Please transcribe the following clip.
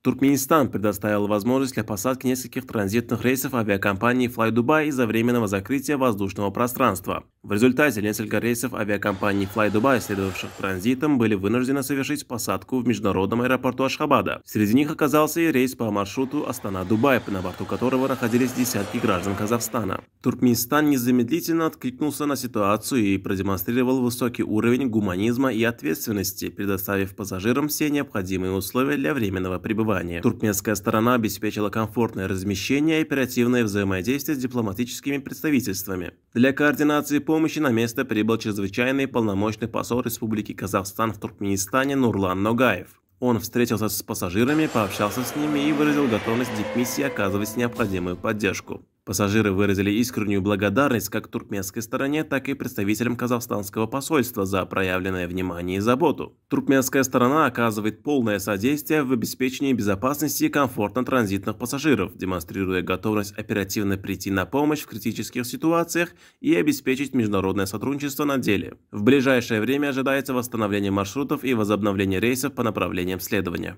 Туркменистан предоставил возможность для посадки нескольких транзитных рейсов авиакомпании FlyDubai из-за временного закрытия воздушного пространства. В результате несколько рейсов авиакомпании FlyDubai, следовавших транзитом, были вынуждены совершить посадку в международном аэропорту Ашхабада. Среди них оказался и рейс по маршруту Астана-Дубай, на борту которого находились десятки граждан Казахстана. Туркменистан незамедлительно откликнулся на ситуацию и продемонстрировал высокий уровень гуманизма и ответственности, предоставив пассажирам все необходимые условия для временного пребывания. Туркменская сторона обеспечила комфортное размещение и оперативное взаимодействие с дипломатическими представительствами. Для координации помощи на место прибыл чрезвычайный полномочный посол Республики Казахстан в Туркменистане Нурлан Ногаев. Он встретился с пассажирами, пообщался с ними и выразил готовность дипмиссии оказывать необходимую поддержку. Пассажиры выразили искреннюю благодарность как туркменской стороне, так и представителям казахстанского посольства за проявленное внимание и заботу. Туркменская сторона оказывает полное содействие в обеспечении безопасности и комфорта транзитных пассажиров, демонстрируя готовность оперативно прийти на помощь в критических ситуациях и обеспечить международное сотрудничество на деле. В ближайшее время ожидается восстановление маршрутов и возобновление рейсов по направлениям следования.